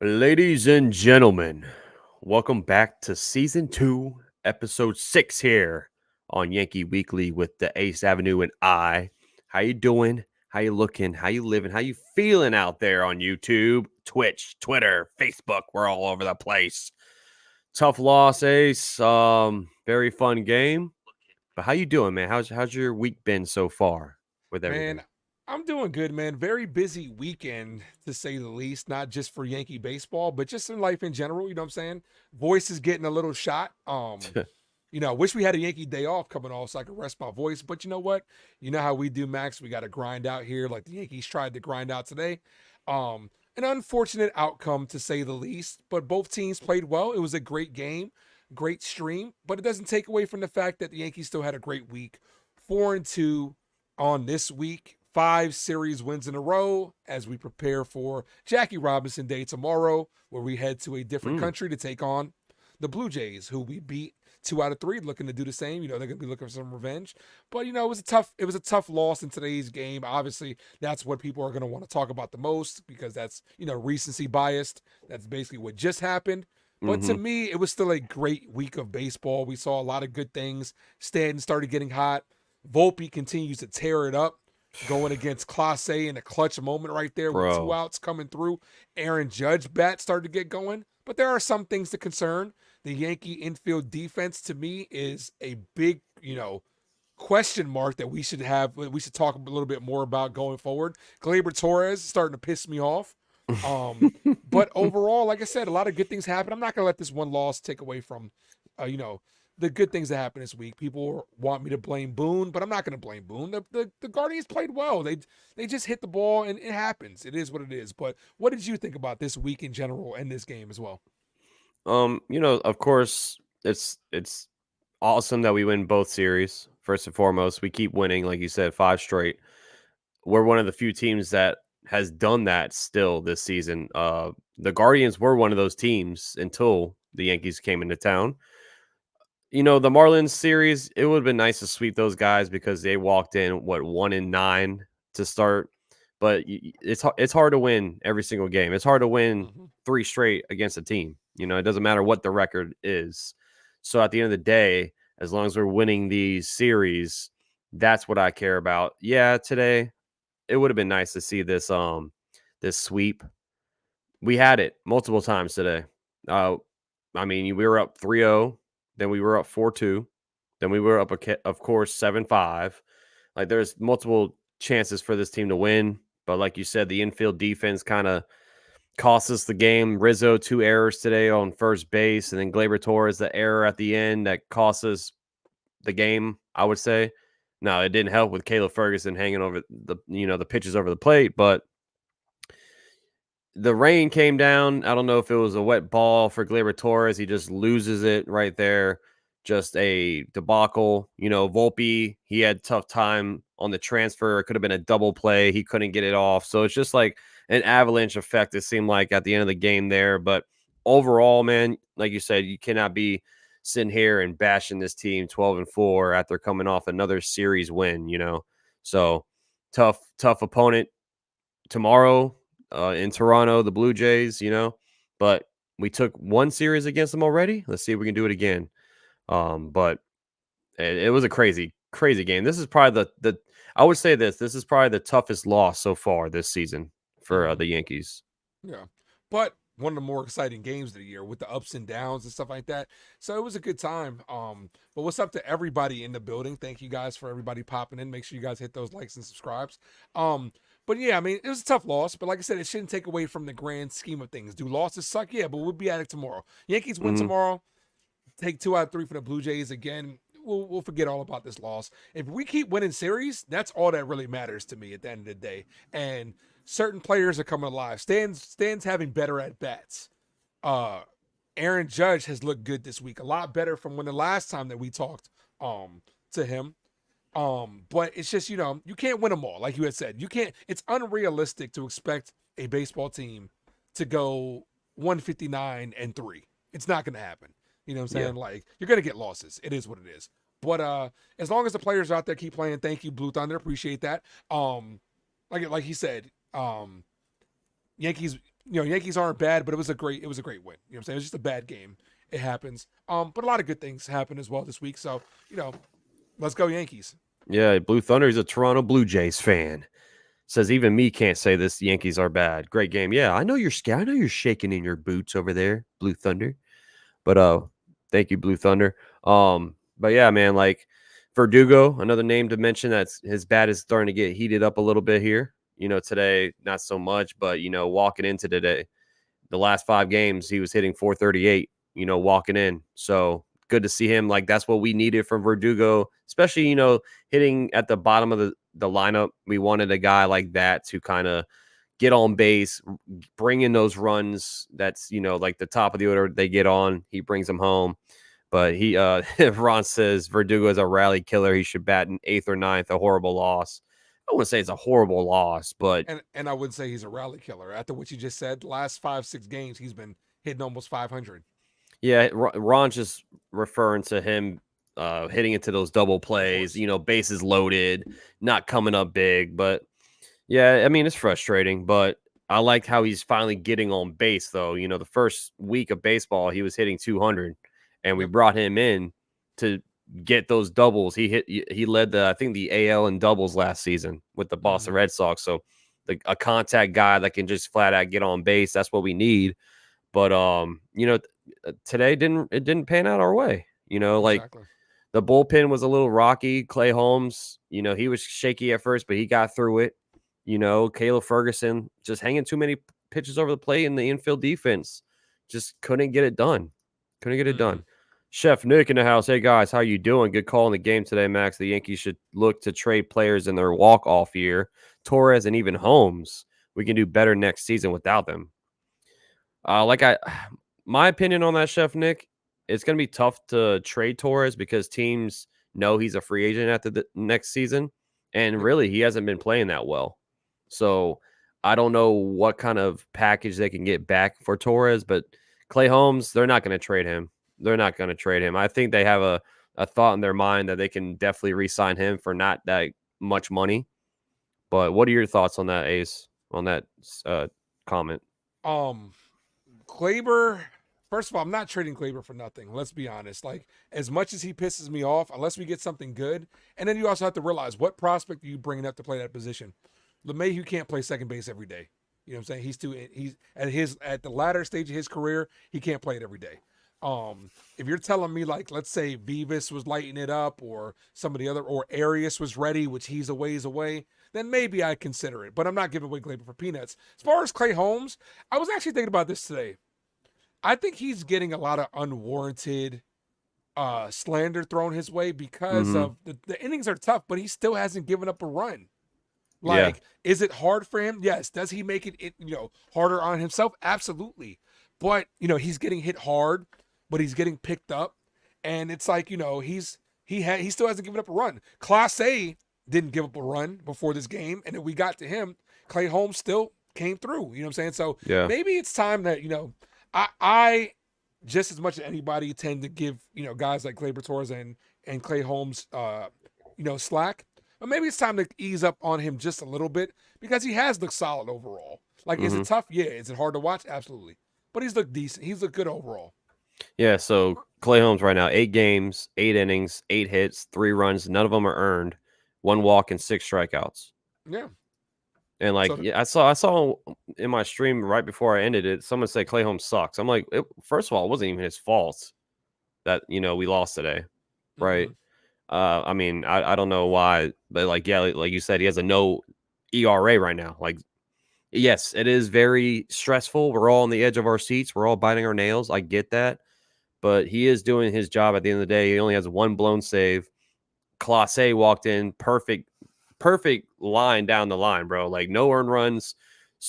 Ladies and gentlemen, welcome back to season 2, episode 6 here on Yankee Weekly with the Ace Avenue and I. How you doing? How you looking? How you living? How you feeling out there on YouTube, Twitch, Twitter, Facebook? We're all over the place. Tough loss, Ace. Very fun game. But how you doing, man? How's your week been so far with Man, everything? I'm doing good, man. Very busy weekend, to say the least, not just for Yankee baseball, but just in life in general. You know what I'm saying? Voice is getting a little shot. I wish we had a Yankee day off coming off so I could rest my voice. But you know what? You know how we do, Max. We got to grind out here like the Yankees tried to grind out today. An unfortunate outcome, to say the least, but both teams played well. It was a great game, great stream, but it doesn't take away from the fact that the Yankees still had a great week. 4-2 on this week. 5 series wins in a row as we prepare for Jackie Robinson Day tomorrow, where we head to a different Mm, country to take on the Blue Jays, who we beat 2 out of 3, looking to do the same. They're going to be looking for some revenge. But it was a tough loss in today's game. Obviously, that's what people are going to want to talk about the most because that's recency biased. That's basically what just happened. But to mm-hmm. me, it was still a great week of baseball. We saw a lot of good things. Stanton started getting hot. Volpe continues to tear it up, going against Clase in a clutch moment right there with two Bro. outs coming through. Aaron Judge bat started to get going. But there are some things to concern. The Yankee infield defense, to me, is a big, question mark that we should talk a little bit more about going forward. Gleyber Torres is starting to piss me off. Um, but overall, like I said, a lot of good things happen. I'm not gonna let this one loss take away from, uh, you know, the good things that happened this week. People want me to blame Boone, but I'm not gonna blame Boone. The Guardians played well. They just hit the ball, and it happens. It is what it is. But what did you think about this week in general and this game as well? Of course, it's awesome that we win both series. First and foremost, we keep winning, like you said, 5 straight. We're one of the few teams that has done that still this season. The Guardians were one of those teams until the Yankees came into town. The Marlins series, it would have been nice to sweep those guys because they walked in 1-9 to start. But it's hard to win every single game. It's hard to win Mm-hmm. 3 straight against a team. It doesn't matter what the record is. So at the end of the day, as long as we're winning these series, that's what I care about. Yeah, today it would have been nice to see this sweep. We had it multiple times today. Uh, we were up 3-0, then we were up 4-2, then we were up, of course, 7-5. Like, there's multiple chances for this team to win, but like you said, the infield defense kind of cost us the game. Rizzo, 2 errors today on first base, and then Gleyber Torres, the error at the end that cost us the game, I would say. No, it didn't help with Caleb Ferguson hanging over the pitches over the plate, but the rain came down. I don't know if it was a wet ball for Gleyber Torres. He just loses it right there. Just a debacle. Volpe, he had tough time on the transfer. It could have been a double play. He couldn't get it off. So it's just like an avalanche effect, it seemed like, at the end of the game there. But overall, man, like you said, you cannot be sitting here and bashing this team 12-4 after coming off another series win. So tough opponent tomorrow in Toronto, the Blue Jays. But we took one series against them already. Let's see if we can do it again. But it was a crazy game. This is probably the I would say this is probably the toughest loss so far this season for Mm-hmm. the Yankees. Yeah. But one of the more exciting games of the year with the ups and downs and stuff like that. So it was a good time. But what's up to everybody in the building? Thank you guys for everybody popping in. Make sure you guys hit those likes and subscribes. But yeah, I mean, it was a tough loss, but like I said, it shouldn't take away from the grand scheme of things. Do losses suck? Yeah, but we'll be at it tomorrow. Yankees win Hmm. tomorrow. Take 2 out of 3 for the Blue Jays again. We'll forget all about this loss. If we keep winning series, that's all that really matters to me at the end of the day. And certain players are coming alive. Stan's having better at bats. Uh, Aaron Judge has looked good this week, a lot better from when the last time that we talked to him. But it's just you can't win them all, like you had said. You can't. It's unrealistic to expect a baseball team to go 159-3. It's not going to happen. You know what I'm Yeah. saying? Like, you're going to get losses. It is what it is. But as long as the players out there keep playing, thank you, Blue Thunder. Appreciate that. Like he said, Yankees Yankees aren't bad, but it was a great win. You know what I'm saying? It was just a bad game. It happens. But a lot of good things happened as well this week. So, let's go Yankees. Yeah, Blue Thunder. He's a Toronto Blue Jays fan. Says even me can't say this. The Yankees are bad. Great game. Yeah, I know you're scared. I know you're shaking in your boots over there, Blue Thunder. But thank you, Blue Thunder. But yeah, man, like Verdugo, another name to mention that's his bat is starting to get heated up a little bit here. Today not so much, but walking into today, the last 5 games he was hitting 438. Walking in. So good to see him. Like that's what we needed from Verdugo, especially hitting at the bottom of the lineup. We wanted a guy like that to kind of get on base, bring in those runs. That's like the top of the order they get on. He brings them home. But Ron says Verdugo is a rally killer. He should bat in 8th or 9th. A horrible loss. I wouldn't say it's a horrible loss, but And I would say he's a rally killer. After what you just said, last 5-6 games he's been hitting almost 500. yeah, Ron's just referring to him hitting into those double plays. Bases loaded, not coming up big, but yeah, I mean, it's frustrating, but I liked how he's finally getting on base, though. The first week of baseball, he was hitting 200, and we Yep. brought him in to get those doubles. He led I think the AL in doubles last season with the Boston Mm-hmm. Red Sox. So a contact guy that can just flat out get on base. That's what we need. But today didn't pan out our way. Like Exactly. the bullpen was a little rocky. Clay Holmes, he was shaky at first, but he got through it. Caleb Ferguson just hanging too many pitches over the plate, and the infield defense just couldn't get it done. Couldn't get it Mm-hmm. done. Chef Nick in the house. Hey guys, how you doing? Good call in the game today, Max. The Yankees should look to trade players in their walk-off year. Torres and even Holmes. We can do better next season without them. My opinion on that, Chef Nick, it's going to be tough to trade Torres because teams know he's a free agent after the next season, and Yep. really he hasn't been playing that well. So I don't know what kind of package they can get back for Torres, but Clay Holmes, they're not going to trade him. They're not going to trade him. I think they have a thought in their mind that they can definitely re-sign him for not that much money. But what are your thoughts on that, Ace? On that comment? Um, Glaber. First of all, I'm not trading Glaber for nothing. Let's be honest. Like as much as he pisses me off, unless we get something good, and then you also have to realize what prospect are you bringing up to play that position. LeMahieu can't play second base every day. You know what I'm saying? He's at the latter stage of his career, he can't play it every day. If you're telling me like let's say Vivas was lighting it up or some of the other or Arias was ready, which he's a ways away, then maybe I'd consider it. But I'm not giving away Glaber for peanuts. As far as Clay Holmes, I was actually thinking about this today. I think he's getting a lot of unwarranted slander thrown his way because Mm-hmm. of the innings are tough, but he still hasn't given up a run. Yeah. Like, is it hard for him? Yes. Does he make it harder on himself? Absolutely. But he's getting hit hard, but he's getting picked up, and it's like he still hasn't given up a run. Class A didn't give up a run before this game, and then we got to him. Clay Holmes still came through. You know what I'm saying? So Yeah. maybe it's time that I just as much as anybody tend to give guys like Gleyber Torres and Clay Holmes slack. But maybe it's time to ease up on him just a little bit because he has looked solid overall. Like, is Mm-hmm. it tough? Yeah. Is it hard to watch? Absolutely. But he's looked decent. He's looked good overall. Yeah, so Clay Holmes right now, 8 games, 8 innings, 8 hits, 3 runs. None of them are earned. 1 walk and 6 strikeouts. Yeah. And like, So yeah, I saw in my stream right before I ended it, someone say Clay Holmes sucks. I'm like, first of all, it wasn't even his fault that we lost today, right? mhm. I mean, I don't know why, but like, yeah, like you said, he has a no ERA right now. Like, yes, it is very stressful. We're all on the edge of our seats. We're all biting our nails. I get that. But he is doing his job at the end of the day. He only has 1 blown save. Clase walked in, perfect line down the line, bro. Like no earned runs,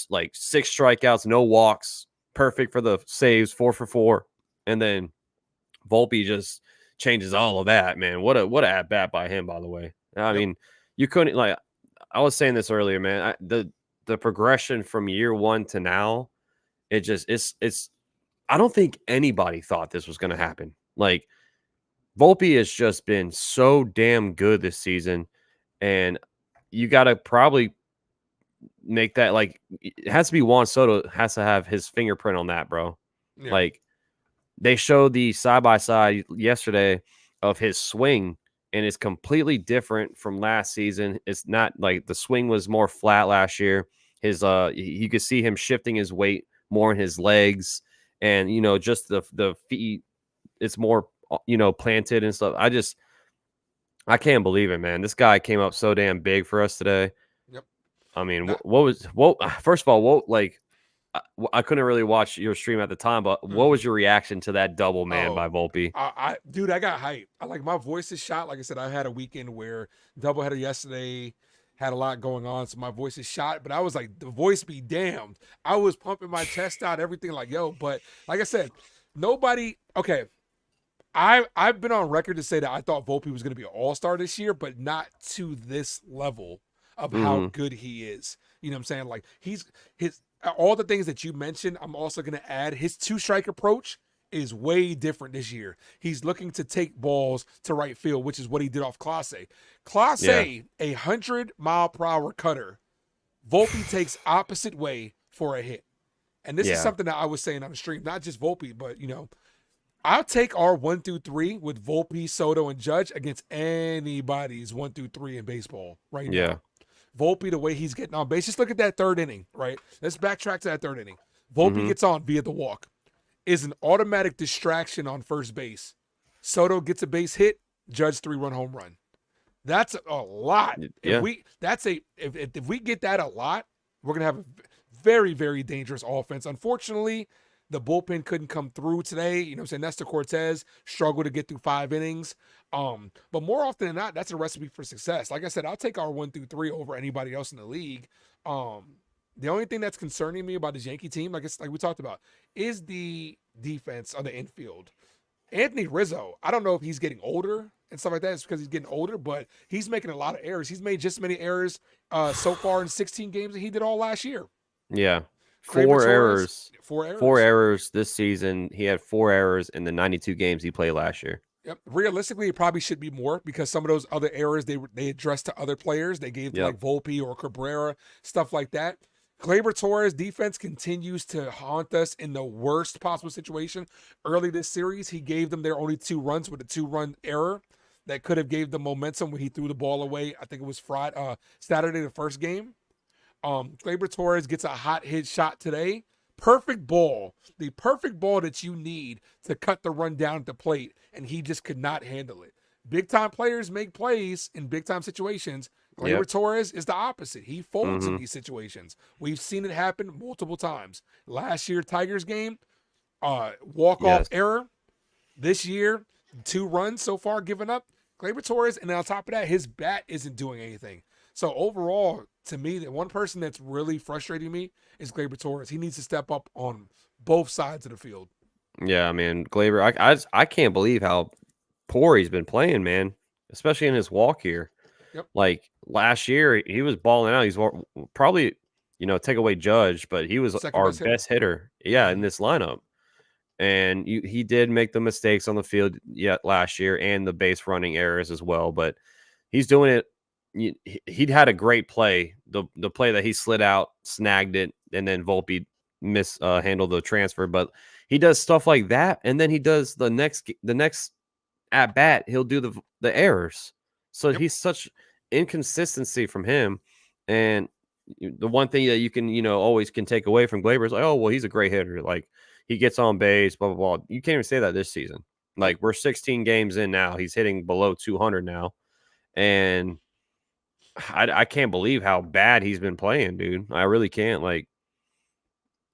like 6 strikeouts, no walks, perfect for the saves, 4 for 4. And then Volpe just changes all of that, man. What a at bat by him, by the way. I Yep. mean, you couldn't like I was saying this earlier, man. The progression from year one to now, it's I don't think anybody thought this was going to happen. Like Volpe has just been so damn good this season, and you got to probably make that like it has to be Juan Soto has to have his fingerprint on that, bro. Yeah. Like they showed the side by side yesterday of his swing, and it's completely different from last season. It's not like the swing was more flat last year. His you could see him shifting his weight more in his legs, and just the feet. It's more planted and stuff. I can't believe it, man. This guy came up so damn big for us today. Yep. I mean, Not, what first of all, what like I couldn't really watch your stream at the time, but what was mhm. your reaction to that double man by Oh, Volpe? dude, I got hyped. I like my voice is shot. Like I said, I had a weekend where doubleheader yesterday, had a lot going on, so my voice is shot. But I was like, the voice be damned. I was pumping my chest out, everything like yo. But like I said, nobody. Okay, I've been on record to say that I thought Volpe was going to be an all star this year, but not to this level of how Mhm. good he is. You know what I'm saying? Like his all the things that you mentioned. I'm also going to add his two strike approach is way different this year. He's looking to take balls to right field, which is what he did off Clase. Yeah. Clase, 100-mile-per-hour cutter. Volpe takes opposite way for a hit. And this is Yeah. something that I was saying on the stream, not just Volpe, but I'll take our 1 through 3 with Volpe, Soto, and Judge against anybody's 1 through 3 in baseball right Yeah. now. Volpe, the way he's getting on base, just look at that third inning, right? Let's backtrack to that third inning. Volpe Mhm. gets on via the walk, is an automatic distraction on first base. Soto gets a base hit, Judge 3-run home run. That's a lot. If Yeah. we that's a if we get that a lot, we're gonna have a very very dangerous offense. Unfortunately, the bullpen couldn't come through today. You know what I'm saying? Nestor Cortez struggled to get through 5 innings. But more often than not, that's a recipe for success. Like I said, I'll take our 1 through 3 over anybody else in the league. The only thing that's concerning me about this Yankee team, like we talked about, is the defense on the infield. Anthony Rizzo, I don't know if he's getting older and stuff like that. It's because he's getting older, but he's making a lot of errors. He's made just as many errors so far in 16 games that he did all last year. Yeah. Gleyber Four Torres, errors. 4 errors. This season. He had 4 errors in the 92 games he played last year. Yep. Realistically, it probably should be more because some of those other errors they addressed to other players. They gave to Yep. like Volpe or Cabrera, stuff like that. Gleyber Torres' defense continues to haunt us in the worst possible situation. Early this series, he gave them their only 2 runs with a 2-run error that could have gave them momentum when he threw the ball away. I think it was Saturday, the first game. Gleyber Torres gets a hot hit shot today. Perfect ball, the perfect ball that you need to cut the run down at the plate, and he just could not handle it. Big time players make plays in big time situations. Gleyber Yep. Torres is the opposite. He folds in Mhm. these situations. We've seen it happen multiple times. Last year, Tigers game, walk off Yes. error. This year, 2 runs so far given up. Gleyber Torres, and then on top of that, his bat isn't doing anything. So overall, to me, the one person that's really frustrating me is Gleyber Torres. He needs to step up on both sides of the field. Yeah. I mean, Glaber. I can't believe how poor he's been playing, man. Especially in his walk here. Yep. Like last year, he was balling out. He's probably take away Judge, but he was Second our best hitter. best hitter. Yeah, in Mm-hmm. this lineup. And he did make the mistakes on the field yet last year and the base running errors as well. But he's doing it. He'd had a great play. The play that he slid out, snagged it, and then Volpe handled the transfer. But he does stuff like that, and then he does the next at bat. He'll do the errors. So Yep. he's such inconsistency from him. And the one thing that you can always can take away from Glaber is like, oh well, he's a great hitter. Like he gets on base, blah blah blah. You can't even say that this season. Nope. Like we're 16 games in now. He's hitting below 200 now, and I can't believe how bad he's been playing, dude. I really can't. Like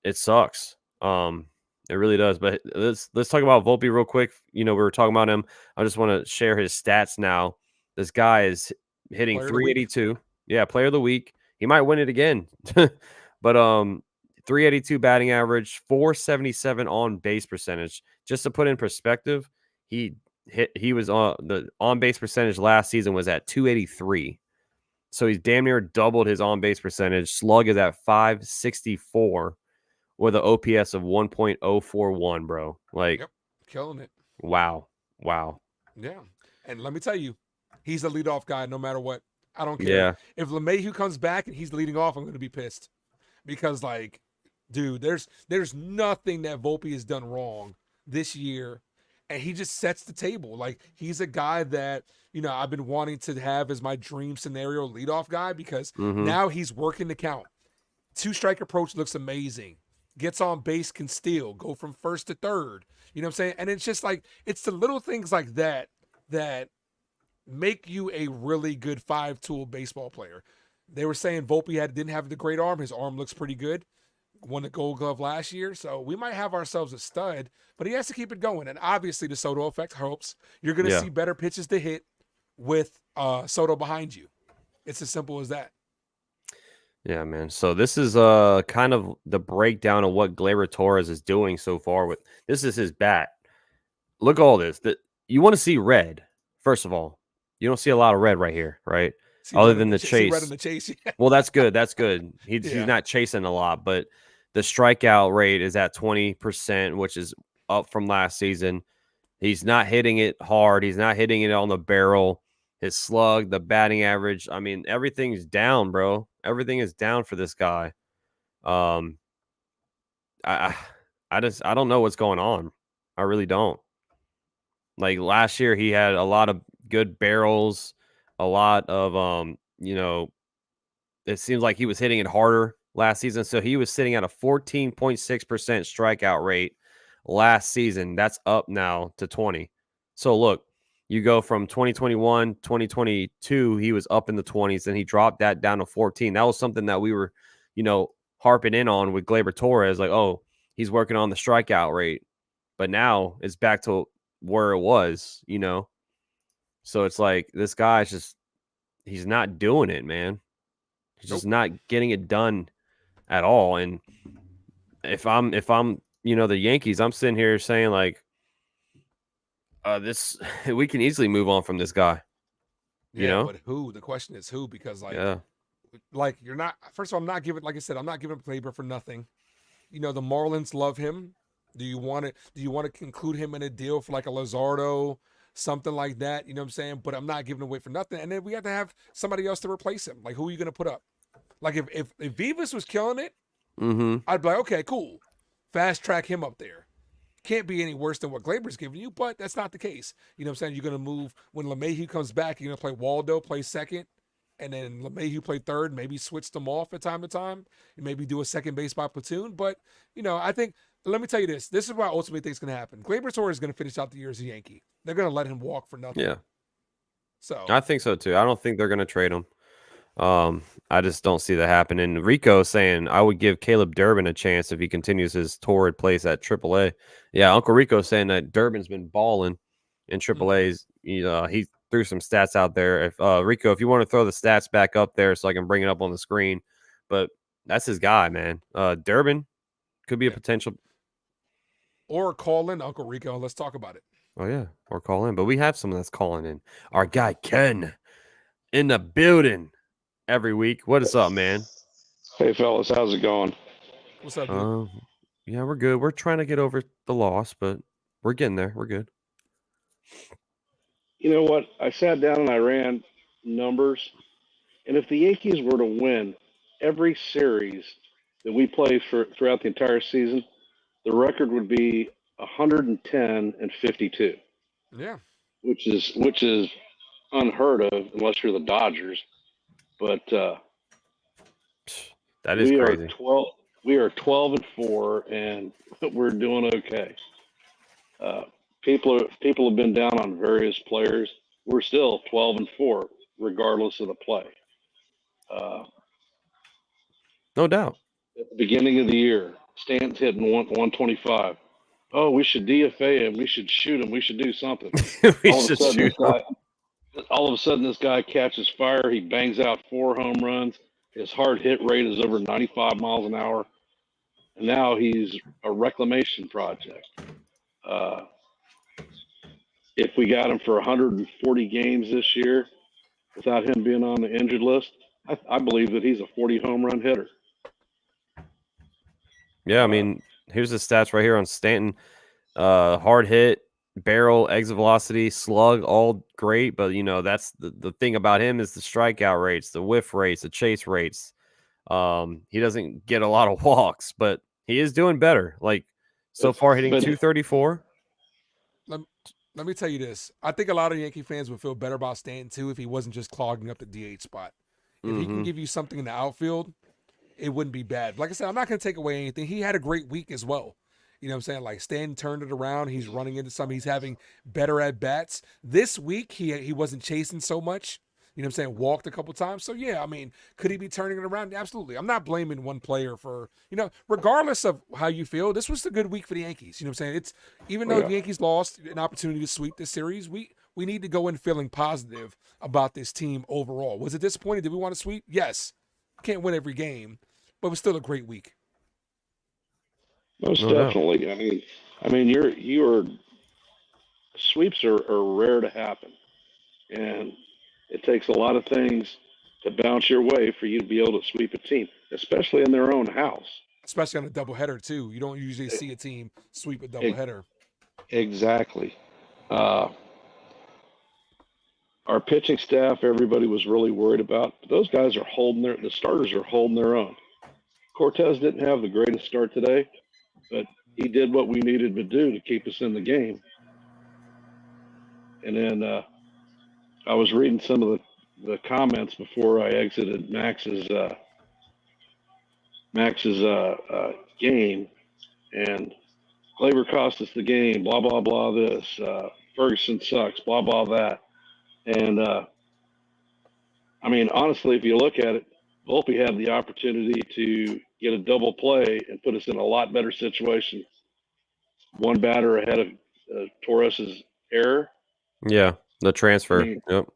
it sucks. It really does. But let's talk about Volpe real quick. We were talking about him. I just want to share his stats now. This guy is hitting Player of the week. 382. Yeah, player of the week. He might win it again. But 382 batting average, 477 on base percentage. Just to put in perspective, he was on the on base percentage last season was at 283. So he's damn near doubled his on base percentage. Slug is at 564 with an OPS of 1.041, bro. Like, Yep. Killing it. wow. Wow. Yeah. And let me tell you, he's a leadoff guy no matter what. I don't care. Yeah. If LeMahieu comes back and he's leading off, I'm going to be pissed because, like, dude, there's nothing that Volpe has done wrong this year, and he just sets the table. Like, he's a guy that I've been wanting to have as my dream scenario leadoff guy because Mm-hmm. now he's working the count. Two-strike approach looks amazing. Gets on base, can steal, go from first to third. You know what I'm saying? And it's just like it's the little things like that that make you a really good five-tool baseball player. They were saying Volpe didn't have the great arm. His arm looks pretty good. Won the Gold Glove last year, so we might have ourselves a stud. But he has to keep it going, and obviously the Soto effect helps. You're going to Yeah. see better pitches to hit with Soto behind you. It's as simple as that. Yeah, man. So this is kind of the breakdown of what Gleyber Torres is doing so far. With this is his bat. Look at all this. That you want to see red. First of all, you don't see a lot of red right here, right? Other than the See red in chase. the chase. Well, that's good. That's good. He's Yeah. not chasing a lot, but the strikeout rate is at 20%, which is up from last season. He's not hitting it hard. He's not hitting it on the barrel. His slug, the batting average. I mean, everything's down, bro. Everything is down for this guy. Um, I, I don't know what's going on. I really don't. Like last year, he had a lot of good barrels, a lot of it seems like he was hitting it harder last season. So he was sitting at a 14.6% strikeout rate last season. That's up now to 20. So look, you go from 2021, 2022, he was up in the 20s, and he dropped that down to 14. That was something that we were, harping in on with Gleyber Torres. Like, oh, he's working on the strikeout rate. But now it's back to where it was. So it's like this guy's he's not doing it, man. He's just Nope. not getting it done at all. And if I'm the Yankees, I'm sitting here saying like this we can easily move on from this guy. Yeah, but who? The question is who, because Yeah. you're not. First of all, I'm not giving. Like I said, I'm not giving Glaber for nothing. The Marlins love him. Do you want to? Do you want to conclude him in a deal for like a Lazardo, something like that? You know what I'm saying? But I'm not giving away for nothing. And then we have to have somebody else to replace him. Like, who are you going to put up? Like, if Vivas was killing it, Mm-hmm. I'd be like, okay, cool, fast track him up there. Can't be any worse than what Glaber's giving you, but that's not the case. You know what I'm saying? You're going to move when LeMahieu comes back. You're going to play Waldo, play second, and then LeMahieu play third. Maybe switch them off at time to time, and maybe do a second base by platoon. But I think let me tell you this: this is what I ultimately think is going to happen. Glaber Torres is going to finish out the year as a Yankee. They're going to let him walk for nothing. Yeah. So I think so too. I don't think they're gonna trade him. I just don't see that happening. Rico saying I would give Caleb Durbin a chance if he continues his torrid place at AAA. Yeah, Uncle Rico saying that Durbin's been balling in AAA's. He threw some stats out there. If Rico, if you want to throw the stats back up there so I can bring it up on the screen, but that's his guy, man. Durbin could be a potential. Or call in Uncle Rico and let's talk about it. Oh yeah, or call in. But we have someone that's calling in. Our guy Ken in the building every week. What is up, man? Hey, fellas, how's it going? What's up, dude? Yeah, we're good. We're trying to get over the loss, but we're getting there. We're good. You know what? I sat down and I ran numbers, and if the Yankees were to win every series that we play throughout the entire season, the record would be 110 and 52, Yeah. which is unheard of unless you're the Dodgers. But That is we are crazy. 12. We are 12 and 4, and we're doing okay. People have been down on various players. We're still 12 and 4, regardless of the play. Uh, No doubt. at the beginning of the year, Stanton's hitting 125. Oh, we should DFA him. We should shoot him. We should do something. We All of a should sudden, shoot him. all of a sudden, this guy catches fire. He bangs out 4 home runs. His hard hit rate is over 95 miles an hour, and now he's a reclamation project. Uh, if we got him for 140 games this year, without him being on the injured list, I believe that he's a 40 home run hitter. Yeah, I mean, here's the stats right here on Stanton. Hard hit, barrel, exit velocity, slug, all great. But that's the thing about him is the strikeout rates, the whiff rates, the chase rates. He doesn't get a lot of walks, but he is doing better. Like so far, hitting But 234. Let me tell you this. I think a lot of Yankee fans would feel better about Stanton too if he wasn't just clogging up the DH spot. If he can give you something in the outfield, it wouldn't be bad. Like I said, I'm not going to take away anything. He had a great week as well. You know what I'm saying? Like Stanton turned it around. He's running into something. He's having better at bats. This week, he wasn't chasing so much. You know what I'm saying? Walked a couple times. So, yeah, I mean, could he be turning it around? Absolutely. I'm not blaming one player for, regardless of how you feel, this was a good week for the Yankees. You know what I'm saying? It's even though the Yankees lost an opportunity to sweep this series, we need to go in feeling positive about this team overall. Was it disappointing? Did we want to sweep? Yes. Can't win every game, but it was still a great week. most No doubt. definitely. I mean, your sweeps are rare to happen, and it takes a lot of things to bounce your way for you to be able to sweep a team, especially in their own house. Especially on a doubleheader too. You don't usually see a team sweep a doubleheader. Exactly. Uh, our pitching staff, everybody was really worried about. Those guys are the starters are holding their own. Cortez didn't have the greatest start today, but he did what we needed to do to keep us in the game. And then I was reading some of the comments before I exited Max's game, and Glaber cost us the game. Blah blah blah. This Ferguson sucks. Blah blah that. And I mean, honestly, if you look at it, Volpe had the opportunity to get a double play and put us in a lot better situation. One batter ahead of Torres's error. Yeah, the transfer. I mean, Yep.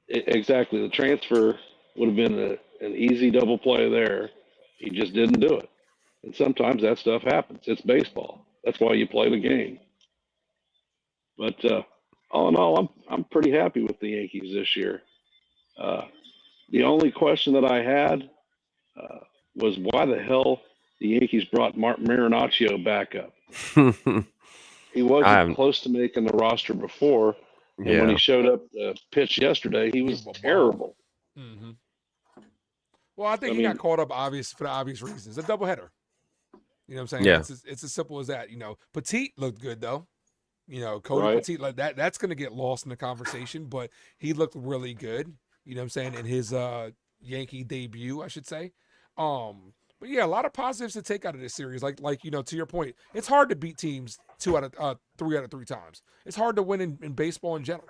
exactly. The transfer would have been an easy double play there. He just didn't do it. And sometimes that stuff happens. It's baseball. That's why you play the game. But all in all, I'm pretty happy with the Yankees this year. The only question that I had was why the hell the Yankees brought Marinaccio back up. He wasn't close to making the roster before, and when he showed up to pitch yesterday, he was terrible. Mm-hmm. Well, I think he got caught up for the obvious reasons. A doubleheader. You know what I'm saying? Yeah. It's as simple as that. Petit looked good though. Cody Petit, like that's going to get lost in the conversation, but he looked really good. You know what I'm saying? In his Yankee debut, I should say. But yeah, a lot of positives to take out of this series. Like to your point, it's hard to beat teams 3 out of 3 times. It's hard to win in baseball in general.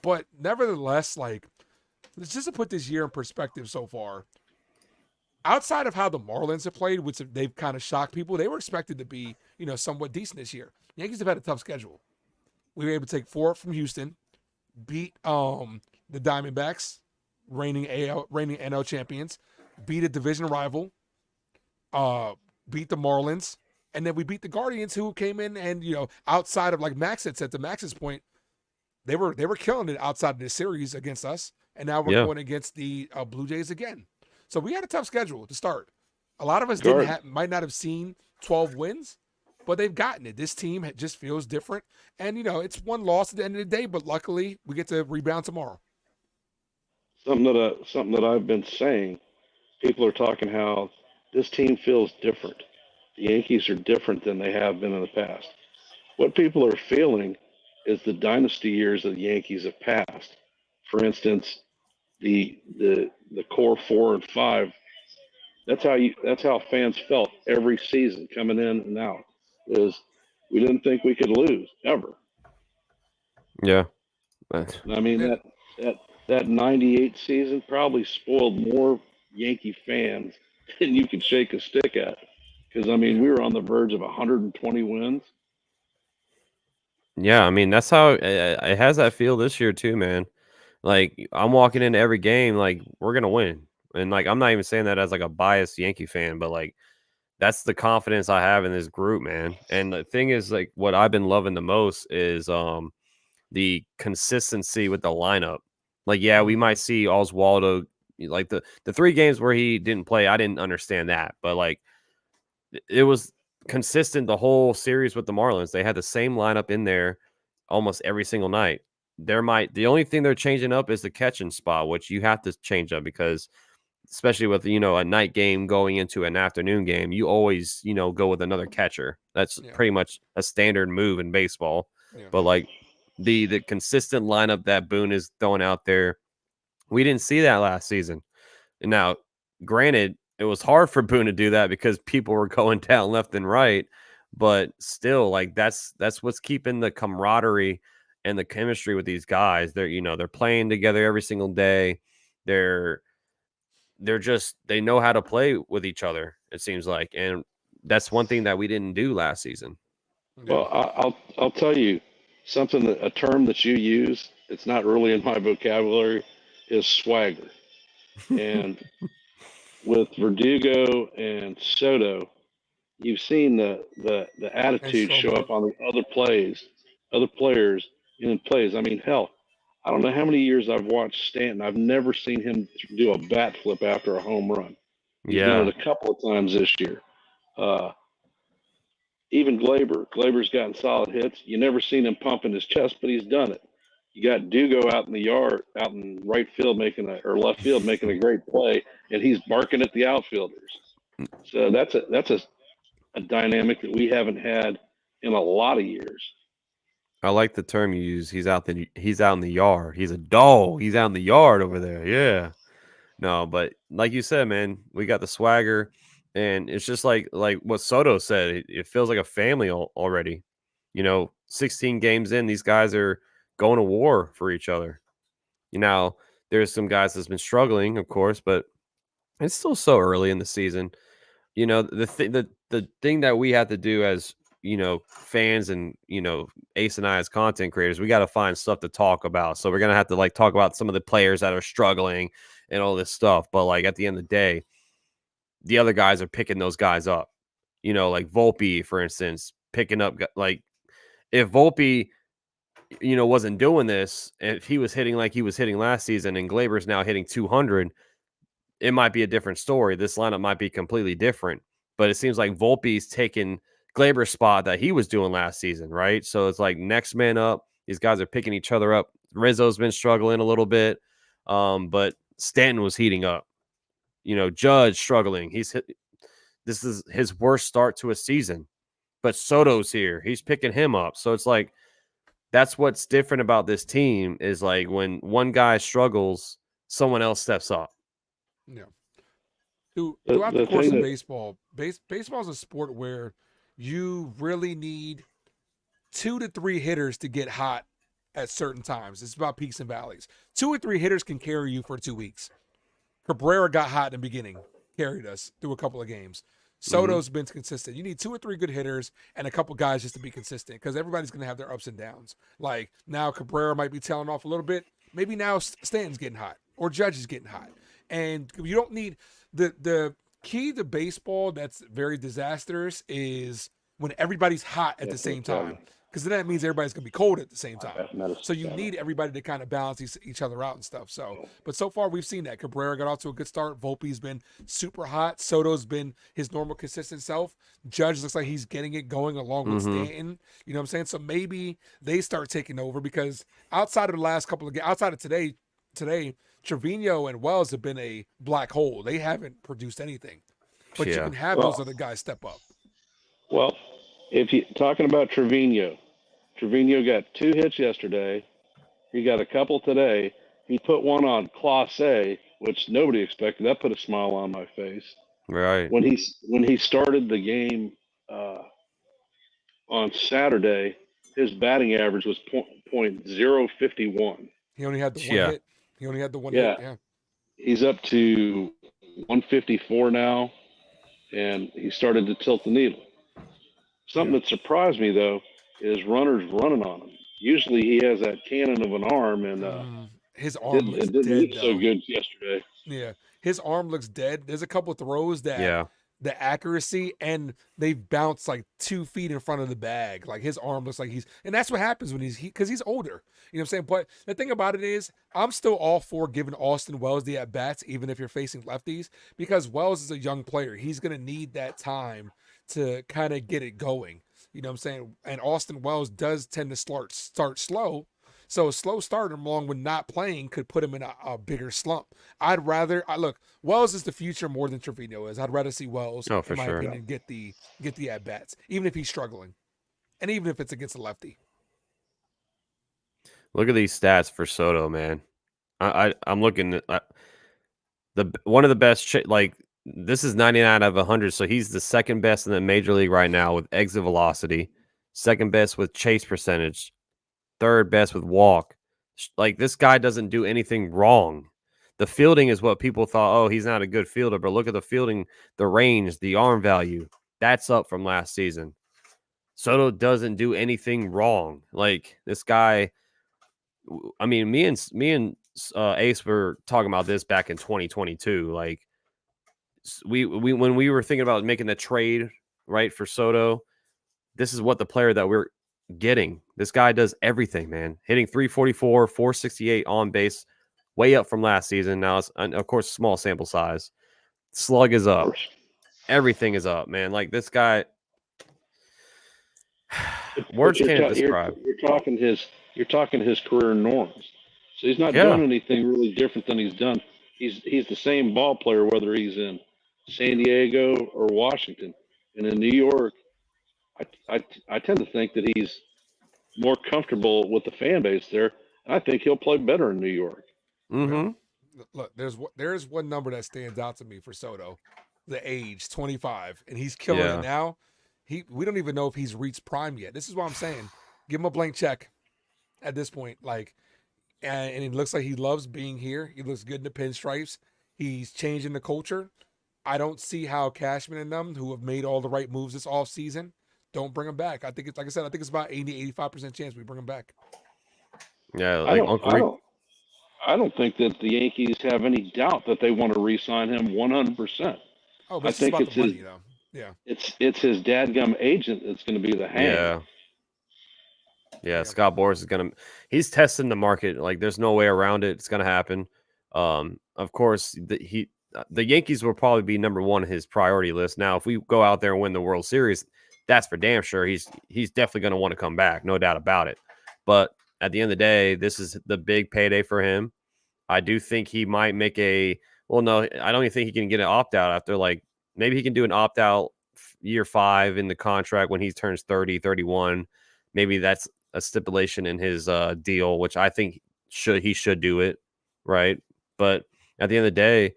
But nevertheless, like, let's just to put this year in perspective so far. Outside of how the Marlins have played, which they've kind of shocked people, they were expected to be, somewhat decent this year. Yankees have had a tough schedule. We were able to take 4 from Houston, beat the Diamondbacks, reigning NL champions, beat a division rival, beat the Marlins, and then we beat the Guardians, who came in and outside of, like Max had said, to Max's point, they were killing it outside of this series against us, and now we're going against the Blue Jays again. So we had a tough schedule to start. A lot of us might not have seen 12 wins, but they've gotten it. This team just feels different, and it's one loss at the end of the day, but luckily we get to rebound tomorrow. Something that I've been saying. People are talking how this team feels different. The Yankees are different than they have been in the past. What people are feeling is the dynasty years of the Yankees have passed. For instance, the core 4 and 5. That's how fans felt every season coming in and out. Is we didn't think we could lose ever. Yeah. I mean that 98 season probably spoiled more Yankee fans than you could shake a stick at. Because I mean, we were on the verge of 120 wins. Yeah, I mean that's how it has that feel this year too, man. Like I'm walking into every game like we're gonna win, and like I'm not even saying that as like a biased Yankee fan, but like that's the confidence I have in this group, man. And the thing is, like what I've been loving the most is the consistency with the lineup. Like yeah, we might see Oswaldo like the 3 games where he didn't play. I didn't understand that, but like it was consistent the whole series with the Marlins. They had the same lineup in there. almost every single night. The only thing they're changing up is the catching spot, which you have to change up because especially with, a night game going into an afternoon game, you always, go with another catcher. That's Yeah. pretty much a standard move in baseball. Yeah. But like the consistent lineup that Boone is throwing out there, we didn't see that last season. And now, granted, it was hard for Boone to do that because people were going down left and right, but still, like that's what's keeping the camaraderie and the chemistry with these guys. They're playing together every single day. They're they know how to play with each other, it seems like. And that's one thing that we didn't do last season. Yeah. Well, I'll tell you a term that you use. It's not really in my vocabulary. Is swagger. And with Verdugo and Soto, you've seen the attitude show up on the other players in plays. I mean, hell, I don't know how many years I've watched Stanton. I've never seen him do a bat flip after a home run. He's done it a couple of times this year. Even Glaber's gotten solid hits. You never seen him pumping his chest, but he's done it. You got Dugo out in the yard, out in right field or left field making a great play, and he's barking at the outfielders. So that's a dynamic that we haven't had in a lot of years. I like the term you use. He's out in the yard. He's a dog. He's out in the yard over there. Yeah. No, but like you said, man, we got the swagger, and it's just like what Soto said. It feels like a family already. 16 games in, these guys are going to war for each other. There's some guys that's been struggling, of course, but it's still so early in the season. The thing that we have to do as fans and Ace and I as content creators, we got to find stuff to talk about. So we're gonna have to like talk about some of the players that are struggling and all this stuff. But like at the end of the day, the other guys are picking those guys up. Like Volpe, for instance, picking up like if Volpe, wasn't doing this, if he was hitting like he was hitting last season, and Glaber's now hitting 200. It might be a different story. This lineup might be completely different, but it seems like Volpe's taking Glaber's spot that he was doing last season, right? So it's like next man up. These guys are picking each other up. Rizzo's been struggling a little bit, but Stanton was heating up. Judge struggling. This is his worst start to a season, but Soto's here. He's picking him up. So it's like that's what's different about this team is like when one guy struggles, someone else steps up. Yeah. Throughout the course of baseball, baseball is a sport where you really need 2 to 3 hitters to get hot at certain times. It's about peaks and valleys. 2 or 3 hitters can carry you for 2 weeks. Cabrera got hot in the beginning, carried us through a couple of games. Soto's been consistent. You need 2 or 3 good hitters and a couple guys just to be consistent because everybody's going to have their ups and downs. Like now Cabrera might be tailing off a little bit. Maybe now Stanton's getting hot or Judge is getting hot. And you don't need the key to baseball that's very disastrous is when everybody's hot at the same time. Because then that means everybody's going to be cold at the same time. So you need everybody to kind of balance each other out and stuff. But so far we've seen that. Cabrera got off to a good start. Volpe's been super hot. Soto's been his normal consistent self. Judge looks like he's getting it going along with Stanton. You know what I'm saying? So maybe they start taking over because outside of the last couple of games, outside of today, Trevino and Wells have been a black hole. They haven't produced anything. But you can have those other guys step up. Well, if you're talking about Trevino got 2 hits yesterday. He got a couple today. He put one on Class A, which nobody expected. That put a smile on my face. Right. When he started the game on Saturday, his batting average was .051. He only had the one hit. He only had the one hit. Yeah. He's up to 154 now, and he started to tilt the needle. Something that surprised me, though, is runners running on him. Usually he has that cannon of an arm, and his arm looks didn't dead, look so good yesterday. Yeah, his arm looks dead. There's a couple of throws that the accuracy, and they bounce like 2 feet in front of the bag. Like his arm looks like and that's what happens when because he's older. You know what I'm saying? But the thing about it is, I'm still all for giving Austin Wells the at-bats, even if you're facing lefties, because Wells is a young player. He's going to need that time to kind of get it going. You know what I'm saying? And Austin Wells does tend to start slow. So a slow start along with not playing could put him in a bigger slump. Look, Wells is the future more than Trevino is. I'd rather see Wells, Oh, in for my sure. opinion, get the at bats, even if he's struggling, and even if it's against a lefty. Look at these stats for Soto, man. I'm looking at the one of the best. Like this is 99 out of 100, so he's the second best in the major league right now with exit velocity, second best with chase percentage, third best with walk. Like this guy doesn't do anything wrong. The fielding is what people thought. Oh, he's not a good fielder, but look at the fielding, the range, the arm value. That's up from last season. Soto doesn't do anything wrong. Like this guy. I mean, me and Ace were talking about this back in 2022. Like we when we were thinking about making the trade right for Soto, this is what the player that we're getting. This guy does everything, man. Hitting 344, 468 on base, way up from last season. Now it's of course small sample size. Slug is Of up. course. Everything is up, man. Like this guy, But words can't describe. you're talking his career norms. So he's not Yeah. doing anything really different than he's done. He's the same ball player whether he's in San Diego or Washington. And in New York, I tend to think that he's more comfortable with the fan base there. I think he'll play better in New York. Well, Mm-hmm. look, there's one number that stands out to me for Soto, the age 25, and he's killing it Yeah. now. We don't even know if he's reached prime yet. This is what I'm saying. Give him a blank check at this point. Like, and it looks like he loves being here. He looks good in the pinstripes. He's changing the culture. I don't see how Cashman and them, who have made all the right moves this offseason, don't bring him back. I think it's like I said, I think it's about 80-85% chance we bring him back. Yeah. I Like don't Uncle I Rick. don't I don't think that the Yankees have any doubt that they want to re-sign him 100%. Oh, but I it's just think about the it's his money, though. Yeah, it's his dadgum agent that's going to be the hang. Yeah. Yeah, yeah. Scott Boras is he's testing the market. Like there's no way around it. It's gonna happen. Of course, the Yankees will probably be number one on his priority list. Now, if we go out there and win the World Series, that's for damn sure. He's definitely gonna want to come back, no doubt about it. But at the end of the day, this is the big payday for him. I do think he might make no, I don't even think he can get an opt out after maybe he can do an opt out year 5 in the contract when he turns 30, 31. Maybe that's a stipulation in his deal, which I think he should do it, right? But at the end of the day,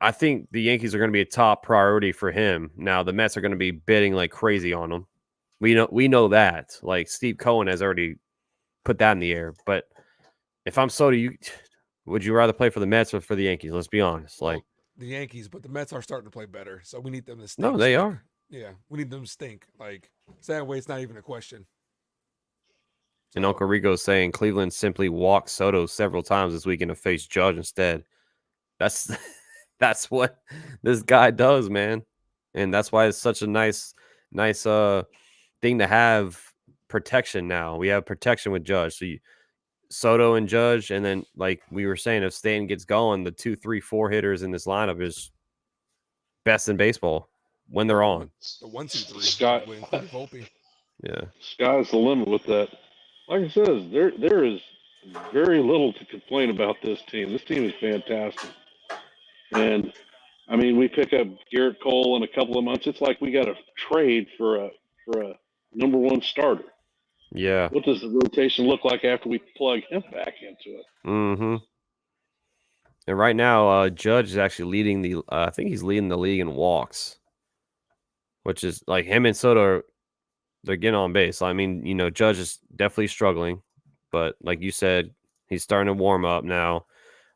I think the Yankees are going to be a top priority for him. Now the Mets are going to be bidding like crazy on him. We know that. Like Steve Cohen has already put that in the air. But if I'm Soto, would you rather play for the Mets or for the Yankees? Let's be honest. Well, the Yankees, but the Mets are starting to play better, so we need them to No, stink. they are. Yeah, we need them to stink. Like, so that way it's not even a question. And So, Uncle Rico's saying Cleveland simply walked Soto several times this weekend to face Judge instead. That's that's what this guy does, man. And that's why it's such a nice thing to have protection now. We have protection with Judge. So Soto and Judge, and then like we were saying, if Stanton gets going, the 2, 3, 4 hitters in this lineup is best in baseball when they're on. the 1, 2, 3, Scott, including Volpe. Yeah. sky's the limit with that. Like I said, there is very little to complain about this team. This team is fantastic. And I mean, we pick up Garrett Cole in a couple of months. It's like we got to trade for a number one starter. Yeah. What does the rotation look like after we plug him back into it? Mm-hmm. And right now, Judge is actually leading I think he's leading the league in walks, which is like him and Soto they're getting on base. I mean, Judge is definitely struggling, but like you said, he's starting to warm up now.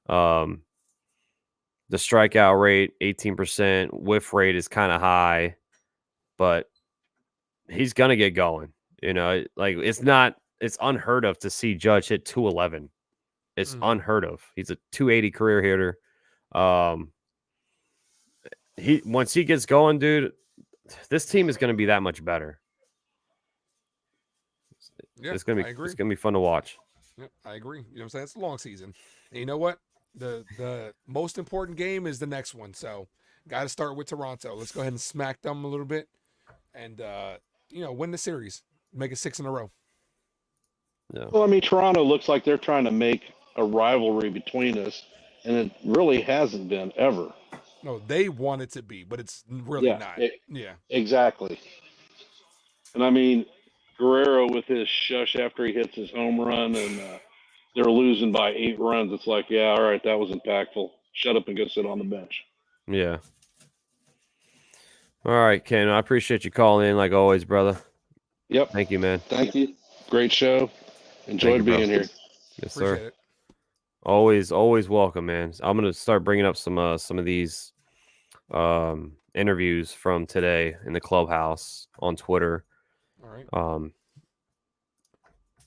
The strikeout rate, 18%, whiff rate is kind of high, but he's gonna get going. Like it's unheard of to see Judge hit 211. It's unheard of. He's a 280 career hitter. Once he gets going, dude, this team is gonna be that much better. Yeah, It's gonna I agree. it's gonna be fun to watch. Yeah, I agree. You know what I'm saying? It's a long season. And you know what? The most important game is the next one. So got to start with Toronto. Let's go ahead and smack them a little bit. And win the series, make it 6 in a row. Yeah. Well, I mean, Toronto looks like they're trying to make a rivalry between us, and it really hasn't been ever. No, they want it to be, but it's really Yeah, not. Yeah. exactly. And I mean, Guerrero with his shush after he hits his home run, and they're losing by 8 runs. It's like, yeah, all right, that was impactful. Shut up and go sit on the bench. Yeah. All right, Ken. I appreciate you calling in like always, brother. Yep. Thank you, man. Thank you. Great show. Enjoyed you, bro. being here. Yes, Appreciate sir. it. Always welcome, man. I'm gonna start bringing up some of these interviews from today in the clubhouse on Twitter. All right.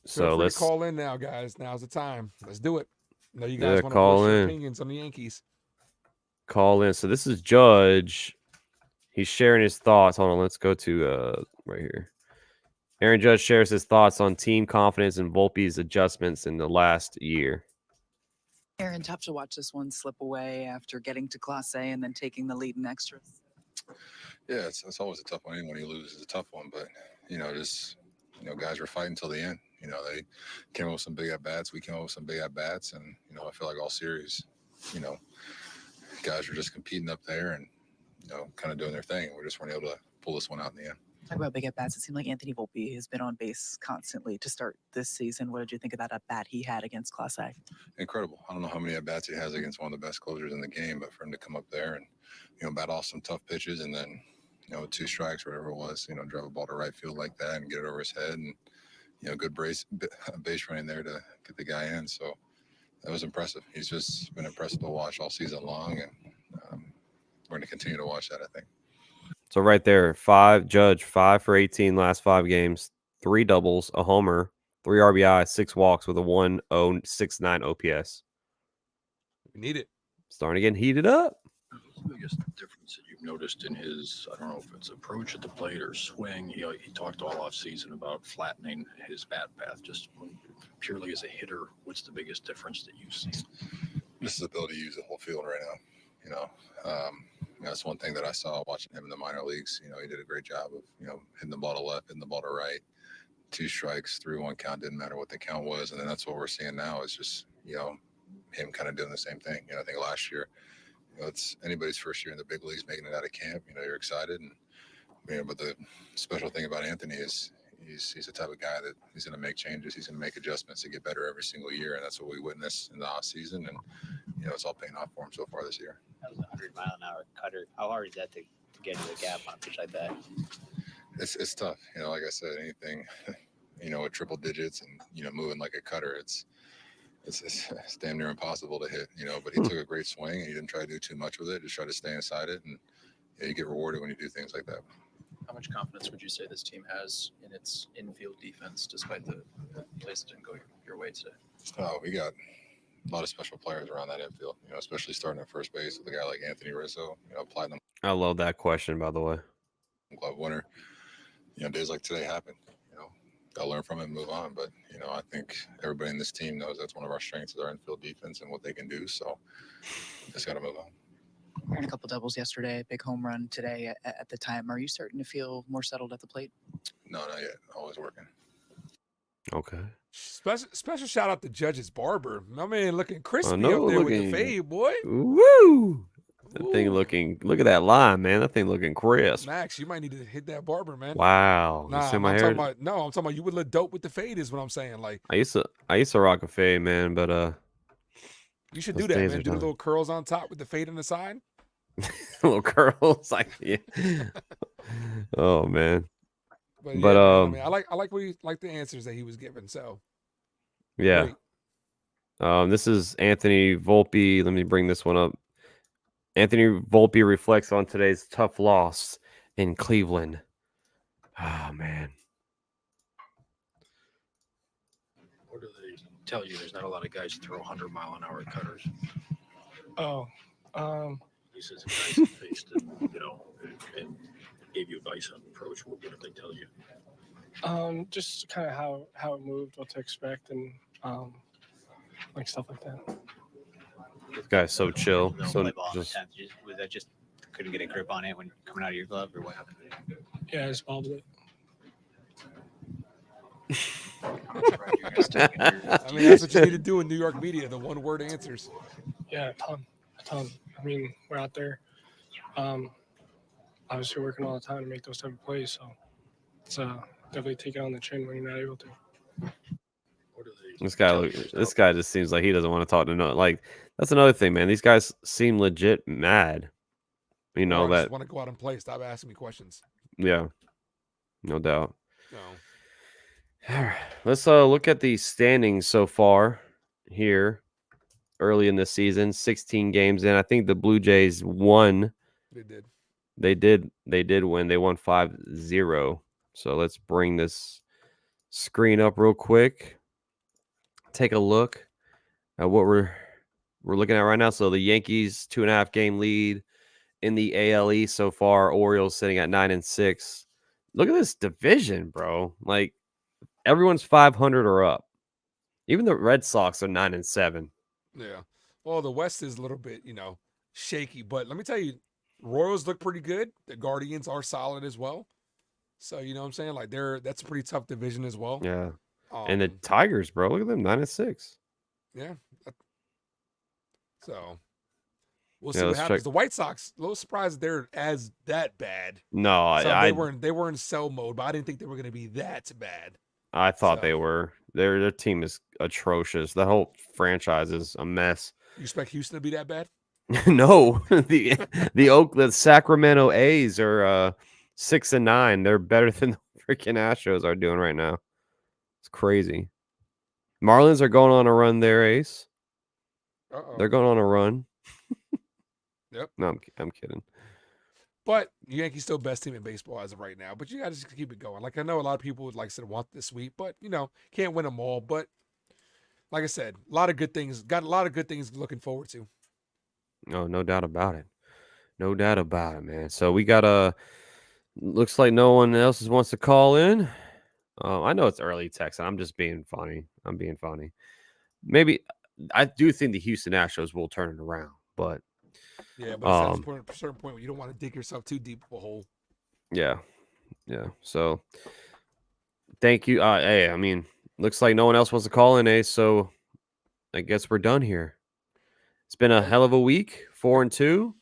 So Feel free let's to call in now, guys. Now's the time. Let's do it. I know you guys want to call voice your in. opinions on the Yankees. Call in. So this is Judge. He's sharing his thoughts. Hold on, let's go to right here. Aaron Judge shares his thoughts on team confidence and Volpe's adjustments in the last year. Aaron, tough to watch this one slip away after getting to Class A and then taking the lead in extras. Yeah, it's always a tough one. Anyone you lose is a tough one, but guys were fighting till the end. They came up with some big at bats. We came up with some big at bats, and I feel like all series, guys were just competing up there and kind of doing their thing. We just weren't able to pull this one out in the end. Talk about big at bats. It seemed like Anthony Volpe has been on base constantly to start this season. What did you think of that at bat he had against Class A? Incredible. I don't know how many at bats he has against one of the best closers in the game, but for him to come up there and bat off some tough pitches and then 2 strikes or whatever it was, drive a ball to right field like that and get it over his head and good base running there to get the guy in. So that was impressive. He's just been impressive to watch all season long, and we're going to continue to watch that, I think. So right there, Judge 5 for 18 last 5 games, 3 doubles, a homer, 3 RBI, 6 walks with a 1.069 OPS. We need it. Starting to get heated up. What's the biggest difference that you've noticed in his, I don't know if it's approach at the plate or swing? He talked all off season about flattening his bat path. Just purely as a hitter, what's the biggest difference that you've seen? Just his ability to use the whole field right now. That's one thing that I saw watching him in the minor leagues. He did a great job of, hitting the ball to left, hitting the ball to right, 2 strikes, 3-1 count, didn't matter what the count was. And then that's what we're seeing now is just, him kind of doing the same thing. I think last year, it's anybody's first year in the big leagues making it out of camp. You're excited. And, but the special thing about Anthony is he's the type of guy that he's going to make changes. He's going to make adjustments to get better every single year. And that's what we witnessed in the off season. And, it's all paying off for him so far this year. That was a 100-mile-an-hour cutter. How hard is that to get into the gap on a pitch like that? It's tough. Like I said, anything, with triple digits and, moving like a cutter, it's damn near impossible to hit, but he took a great swing and he didn't try to do too much with it. Just try to stay inside it. And you get rewarded when you do things like that. How much confidence would you say this team has in its infield defense, despite the plays that didn't go your way today? Oh, we got a lot of special players around that infield, especially starting at first base with a guy like Anthony Rizzo, platinum. I love that question, by the way. Glove winner. Days like today happen. Got to learn from it and move on. But, I think everybody in this team knows that's one of our strengths is our infield defense and what they can do. So just got to move on. Ran a couple doubles yesterday, big home run today at the time. Are you starting to feel more settled at the plate? No, not yet. Always working. Okay. Special shout out to Judge's barber. My man looking crispy know, up there looking- with the fade, boy. Woo! That thing Ooh. looking. Look at that line, man. That thing looking crisp. Max, you might need to hit that barber, man. Wow. You Nah, see I'm my talking hair? about I'm talking about you would look dope with the fade is what I'm saying. Like I used to rock a fade, man, but you should Those do that, days man. are Do the done. little curls on top with the fade on the side. little curls like yeah. Oh man. But, But, yeah, man, I mean, I like the answers that he was giving. So Yeah. great. This is Anthony Volpe. Let me bring this one up. Anthony Volpe reflects on today's tough loss in Cleveland. Oh man. What do they tell you? There's not a lot of guys that throw 100-mile-an-hour cutters. Oh, He says the guys that faced it, and gave you advice on approach. What did they tell you? just kind of how it moved, what to expect, and like stuff like that. This guy's so chill. No So play ball on the just 10th. Was that just couldn't get a grip on it when coming out of your glove, or what happened? Yeah, I just bobbled it. I'm surprised you guys taking your I mean, that's what you need to do in New York media, the one-word answers. Yeah, a ton. I mean, we're out there, obviously working all the time to make those type of plays. So it's definitely take it on the chin when you're not able to. What do they This guy, tell you this about- guy just seems like he doesn't want to talk to no. Like that's another thing, man. These guys seem legit mad. You know Or I just that, want to go out and play. Stop asking me questions. yeah, no doubt. No. All right, let's look at the standings so far here early in the season. 16 games in. I think the Blue Jays won. They did. They did win. They won 5-0. So let's bring this screen up real quick. Take a look at what we're looking at right now. So the Yankees 2.5 game lead in the ALE so far. Orioles sitting at 9-6. Look at this division, bro. Like everyone's 500 or up. Even the Red Sox are 9-7. Yeah. Well, the West is a little bit, shaky, but let me tell you, Royals look pretty good. The Guardians are solid as well. So, you know what I'm saying? Like that's a pretty tough division as well. Yeah. And the Tigers, bro. Look at them, 9-6. Yeah. So we'll see Yeah, what let's happens. check. The White Sox, a little surprised they're as that bad. No, So I they were in sell mode, but I didn't think they were going to be that bad. thought they So- were. Their team is atrocious. The whole franchise is a mess. You expect Houston to be that bad? No, the Sacramento A's are 6-9. They're better than the freaking Astros are doing right now. It's crazy. Marlins are going on a run there, Ace. Uh-oh. They're going on a run. Yep. No, I'm kidding. But Yankees still best team in baseball as of right now. But you got to just keep it going. Like I know a lot of people would want this sweep, but can't win them all. But like I said, a lot of good things. Got a lot of good things looking forward to. No doubt about it. No doubt about it, man. So we got looks like no one else wants to call in. I know it's early text, and I'm just being funny. I'm being funny. Maybe I do think the Houston Astros will turn it around, but Yeah, but it's at a certain point where you don't want to dig yourself too deep of a hole. yeah. So thank you. Hey, I mean, looks like no one else wants to call in, Ace. So I guess we're done here. It's been a hell of a week. 4-2.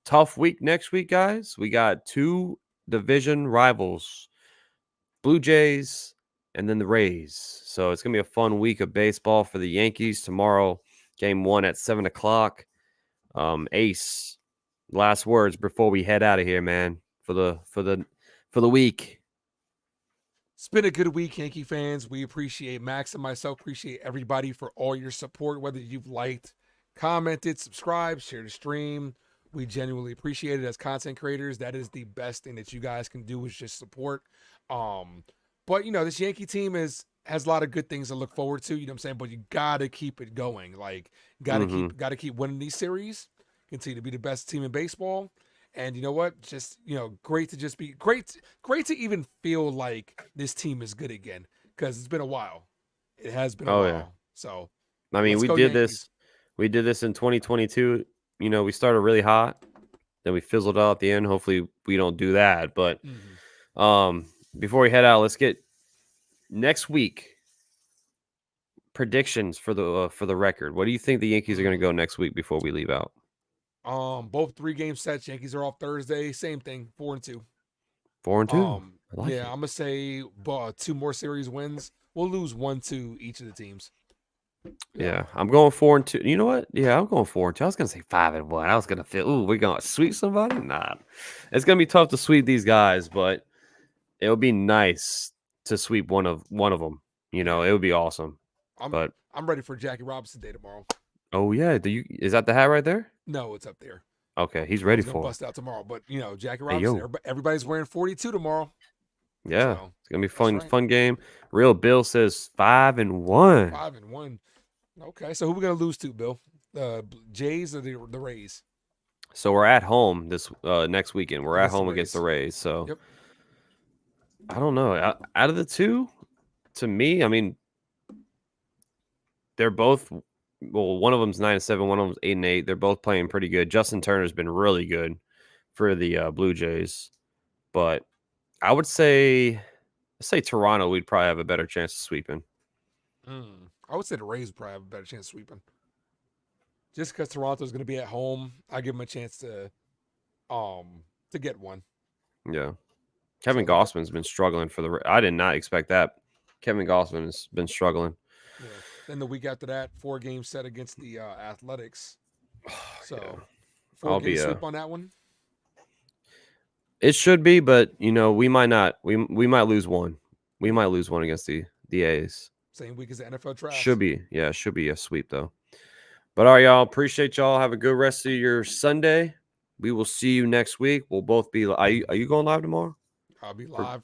Tough week next week, guys. We got 2 division rivals, Blue Jays and then the Rays. So it's gonna be a fun week of baseball for the Yankees tomorrow. Game 1 at 7:00. Ace, last words before we head out of here, man. For the week. It's been a good week, Yankee fans. We appreciate Max and myself, appreciate everybody for all your support, whether you've liked, commented, subscribed, shared the stream. We genuinely appreciate it as content creators. That is the best thing that you guys can do is just support. But this Yankee team has a lot of good things to look forward to, you know what I'm saying? But you gotta keep it going. Like gotta keep winning these series, continue to be the best team in baseball. And you know what? Just great to just be great to even feel like this team is good again. Because it's been a while. It has been a while. Yeah. So I mean, let's we go did Yankees. this. We did this in 2022. We started really hot, then we fizzled out at the end. Hopefully, we don't do that. But before we head out, let's get next week predictions for the record. What do you think the Yankees are going to go next week before we leave out? Both 3-game sets. Yankees are off Thursday. Same thing. 4-2. 4-2. I'm gonna say 2 more series wins. We'll lose 1-2 each of the teams. Yeah, I'm going 4-2. You know what? Yeah, I'm going 4-2. I was gonna say 5-1. I was gonna feel, we're gonna sweep somebody. Nah, it's gonna be tough to sweep these guys, but it'll be nice to sweep one of them. It would be awesome. I'm ready for Jackie Robinson Day tomorrow. Oh yeah, is that the hat right there? No, it's up there. Okay, he's ready He's gonna for it. bust out tomorrow. But Jackie Hey, Robinson. yo. Everybody's wearing 42 tomorrow. Yeah, So, it's gonna be fun. right. Fun game. Real Bill says 5-1. 5-1. Okay, so who we gonna lose to, Bill? The Jays or the Rays? So we're at home this next weekend. We're at Against the home against the Rays. So Yep. I don't know. Out of the two, to me, I mean, they're both. Well, one of them's 9-7. One of them's 8-8. They're both playing pretty good. Justin Turner's been really good for the Blue Jays, but I would say say Toronto, we'd probably have a better chance of sweeping. I would say the Rays would probably have a better chance of sweeping. Just because Toronto's going to be at home, I give them a chance to get one. Yeah. Kevin So, Gossman's been struggling for the. I did not expect that. Kevin Gossman has been struggling. Yeah. Then the week after that, 4-game set against the Athletics. So, Yeah. 4-game sweep on that one. It should be, but we might not. We might lose one. We might lose one against the A's. Same week as the NFL draft. Should be, yeah, should be a sweep though. But all right, y'all. Appreciate y'all. Have a good rest of your Sunday. We will see you next week. We'll both be. Are you going live tomorrow? I'll be live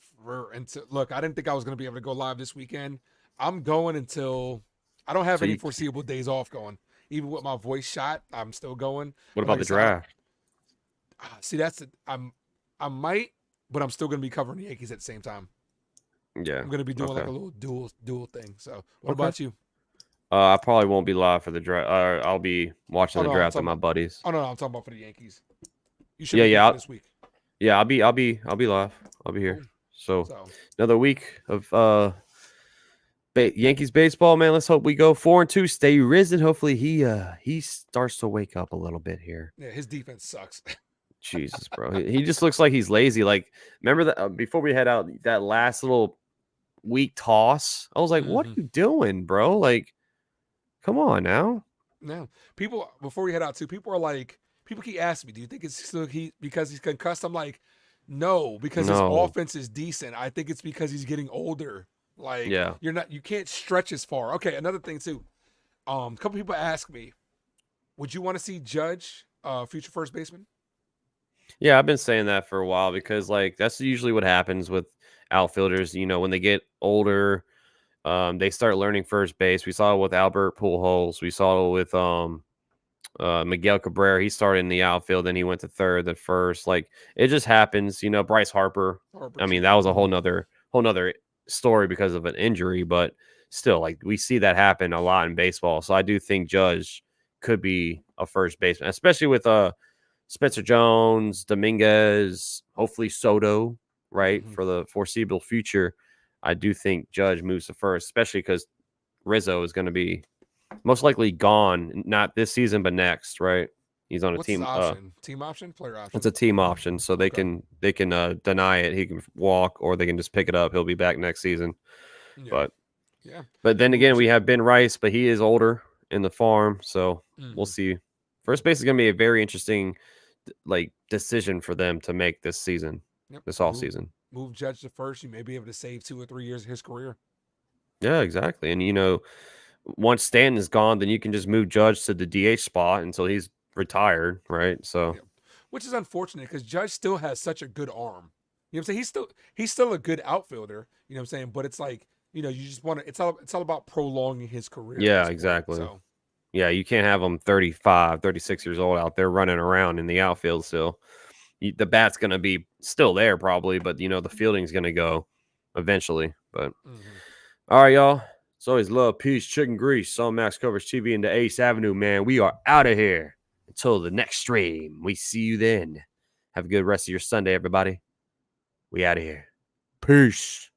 until. Look, I didn't think I was going to be able to go live this weekend. I'm going until I don't have any foreseeable days off going. Even with my voice shot, I'm still going. What about the draft? See, that's it. I might, but I'm still going to be covering the Yankees at the same time. Yeah, I'm going to be doing like a little dual thing. So, what about you? I probably won't be live for the draft. I'll be watching the draft with my buddies. Oh no, I'm talking about for the Yankees. You should be this week. Yeah, I'll be live. I'll be here. Cool. So another week of Yankees baseball, man. Let's hope we go 4-2. Stay risen. Hopefully he starts to wake up a little bit here. Yeah, his defense sucks. Jesus, bro. He just looks like he's lazy. Like, remember that before we head out, that last little weak toss? I was like, what are you doing, bro? Like, come on now. No. People, before we head out too, people keep asking me, do you think it's still because he's concussed? I'm like, no, because his offense is decent. I think it's because he's getting older. Like, you can't stretch as far. Okay, another thing too. A couple people ask me, would you want to see Judge, future first baseman? Yeah, I've been saying that for a while because like that's usually what happens with outfielders. When they get older, they start learning first base. We saw it with Albert Pujols. We saw it with Miguel Cabrera. He started in the outfield, then he went to third, then first. Like it just happens. Bryce Harper. I mean, that was a whole nother story because of an injury, but still, like we see that happen a lot in baseball. So I do think Judge could be a first baseman, especially with Spencer Jones, Dominguez, hopefully Soto, right, for the foreseeable future. I do think Judge moves to first, especially because Rizzo is going to be most likely gone, not this season, but next, right? He's on a team option. Team option, player option. It's a team option, so they can deny it. He can walk, or they can just pick it up. He'll be back next season. Yeah. But then again, we have Ben Rice, but he is older in the farm, so we'll see. First base is going to be a very interesting decision for them to make this season, this off season. Move Judge to first, you may be able to save 2 or 3 years of his career. Yeah, exactly. And once Stanton is gone, then you can just move Judge to the DH spot until he's retired, right? So, which is unfortunate because Judge still has such a good arm. You know what I'm saying? He's still a good outfielder. You know what I'm saying? But it's like you just want to. It's all about prolonging his career. Yeah, exactly. So. Yeah, you can't have him 35, 36 years old out there running around in the outfield still. The bat's going to be still there probably, but, the fielding's going to go eventually. But, all right, y'all. It's always love, peace, chicken grease. On Max Coverage TV into Ace Avenue, man. We are out of here until the next stream. We see you then. Have a good rest of your Sunday, everybody. We out of here. Peace.